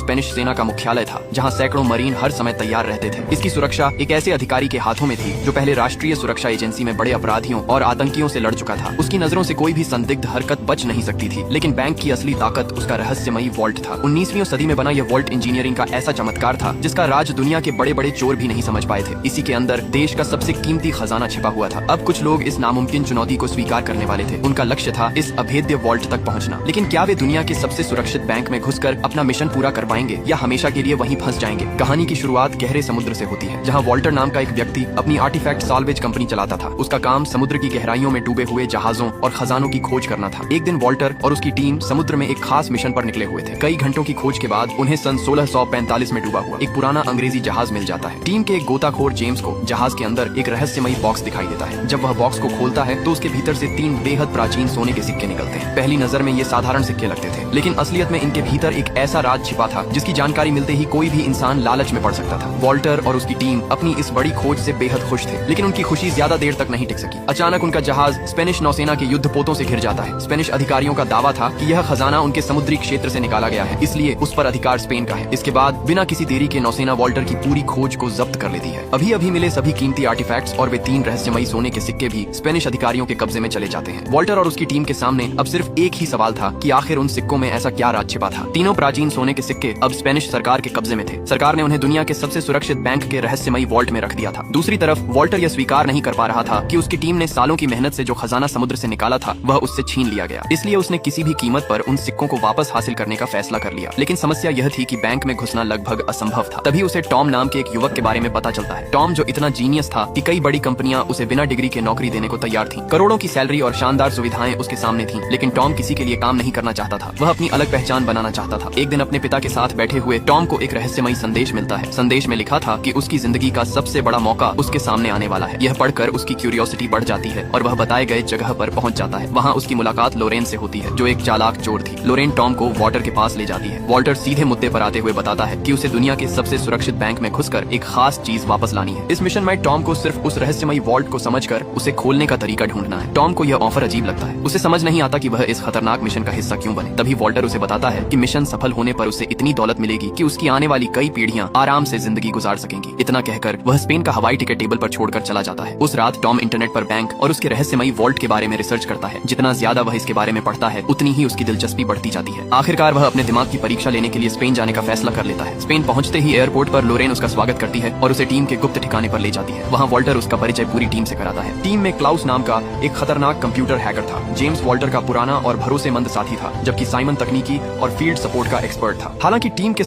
Spanish सेना का मुख्यालय था, जहाँ सैकड़ों मरीन हर समय तैयार रहते थे। इसकी सुरक्षा एक ऐसे अधिकारी के हाथों में थी जो पहले राष्ट्रीय सुरक्षा एजेंसी में बड़े अपराधियों और आतंकियों से लड़ चुका था। उसकी नजरों से कोई भी संदिग्ध हरकत बच नहीं सकती थी, लेकिन बैंक की असली ताकत उसका रहस्यमयी वॉल्ट था। 19वीं सदी में बना यह वॉल्ट इंजीनियरिंग का ऐसा चमत्कार था जिसका राज दुनिया के बड़े बड़े चोर भी नहीं समझ पाए थे। इसी के अंदर देश का सबसे कीमती खजाना छिपा हुआ था। अब कुछ लोग इस नामुमकिन चुनौती को स्वीकार करने वाले थे। उनका लक्ष्य था इस अभेद्य वॉल्ट तक पहुंचना। लेकिन क्या वे दुनिया के सबसे सुरक्षित बैंक में घुसकर अपना मिशन पूरा कर पाएंगे या हमेशा के लिए वहीं फंस जाएंगे? कहानी की शुरुआत गहरे समुद्र से होती है, जहां वॉल्टर नाम का एक व्यक्ति अपनी आर्टिफैक्ट साल्वेज कंपनी चलाता था। उसका काम समुद्र की गहराइयों में डूबे हुए जहाजों और खजानों की खोज करना था। एक दिन वॉल्टर और उसकी टीम समुद्र में एक खास मिशन पर निकले हुए थे। कई घंटों की खोज के बाद उन्हें सन 1645 में डूबा हुआ एक पुराना अंग्रेजी जहाज मिल जाता है। टीम के एक गोताखोर जेम्स को जहाज के अंदर एक रहस्यमयी बॉक्स दिखाई देता है। जब वह बॉक्स को खोलता है तो उसके भीतर से 3 बेहद प्राचीन सोने के सिक्के निकलते हैं। पहली नजर में ये साधारण सिक्के लगते थे, लेकिन असलियत में इनके भीतर एक ऐसा राज छिपा था जिसकी जानकारी मिलते ही कोई भी इंसान लालच में पड़ सकता था। वॉल्टर और उसकी टीम अपनी इस बड़ी खोज से बेहद खुश थे, लेकिन उनकी खुशी ज्यादा देर तक नहीं टिक सकी। अचानक उनका जहाज स्पेनिश नौसेना के युद्धपोतों से घिर जाता है। स्पेनिश अधिकारियों का दावा था कि यह खजाना उनके समुद्री क्षेत्र से निकाला गया है, इसलिए उस पर अधिकार स्पेन का है। इसके बाद बिना किसी देरी के नौसेना वॉल्टर की पूरी खोज को जब्त कर लेती है। अभी अभी मिले सभी कीमती आर्टिफैक्ट्स और वे 3 रहस्यमयी सोने के सिक्के भी स्पेनिश अधिकारियों के कब्जे में चले जाते हैं। वॉल्टर और उसकी टीम के सामने अब सिर्फ एक ही सवाल था कि आखिर उन सिक्कों में ऐसा क्या राज छिपा था। तीनों प्राचीन सोने के सिक्के अब स्पेनिश सरकार के कब्जे में थे। सरकार ने उन्हें दुनिया के सबसे सुरक्षित बैंक के रहस्यमयी वॉल्ट में रख दिया था। दूसरी तरफ वॉल्टर यह स्वीकार नहीं कर पा रहा था कि उसकी टीम ने सालों की मेहनत से जो खजाना समुद्र से निकाला था वह उससे छीन लिया गया। इसलिए उसने किसी भी कीमत पर उन सिक्कों को वापस हासिल करने का फैसला कर लिया। लेकिन समस्या यह थी कि बैंक में घुसना लगभग असंभव था। तभी उसे टॉम नाम के एक युवक के बारे में पता चलता है। टॉम जो इतना जीनियस था कि कई बड़ी कंपनियां उसे बिना डिग्री के नौकरी देने को तैयार थीं। करोड़ों की सैलरी और शानदार सुविधाएं उसके सामने थीं, लेकिन टॉम किसी के लिए काम नहीं करना चाहता था। वह अपनी अलग पहचान बनाना चाहता था। एक दिन अपने पिता के साथ बैठे हुए टॉम को एक रहस्यमयी संदेश मिलता है। संदेश में लिखा था कि उसकी जिंदगी का सबसे बड़ा मौका उसके सामने आने वाला है। यह पढ़कर उसकी क्यूरियोसिटी बढ़ जाती है और वह बताए गए जगह पर पहुंच जाता है। वहाँ उसकी मुलाकात लोरेन से होती है, जो एक चालाक चोर थी। लोरेन टॉम को वॉल्टर के पास ले जाती है। वॉल्टर सीधे मुद्दे पर आते हुए बताता है कि उसे दुनिया के सबसे सुरक्षित बैंक में घुसकर एक खास चीज वापस लानी है। इस मिशन में टॉम को सिर्फ उस रहस्यमयी वॉल्ट को समझकर उसे खोलने का तरीका ढूंढना है। टॉम को यह ऑफर अजीब लगता है। उसे समझ नहीं आता कि वह इस खतरनाक मिशन का हिस्सा क्यों बने। तभी वॉल्टर उसे बताता है कि मिशन सफल होने पर उसे इतनी दौलत मिलेगी कि उसकी आने वाली कई पीढ़ियां आराम से जिंदगी गुजार सकेंगी। इतना कहकर वह स्पेन का हवाई टिकट टेबल पर छोड़कर चला जाता है। उस रात टॉम इंटरनेट पर बैंक और उसके रहस्यमयी वॉल्ट के बारे में रिसर्च करता है। जितना ज्यादा वह इसके बारे में पढ़ता है उतनी ही उसकी दिलचस्पी बढ़ती जाती है। आखिरकार वह अपने दिमाग की परीक्षा लेने के लिए स्पेन जाने का फैसला कर लेता है। स्पेन पहुंचते ही एयरपोर्ट पर लोरेन उसका स्वागत करती है और उसे टीम के गुप्त ठिकाने पर ले जाती है। वहाँ वॉल्टर उसका परिचय पूरी टीम से कराता है। टीम में क्लाउस नाम का एक खतरनाक कंप्यूटर हैकर था। जेम्स वॉल्टर का पुराना और भरोसेमंद साथी था, जबकि साइमन तकनीकी और फील्ड सपोर्ट का एक्सपर्ट था। हालांकि टीम के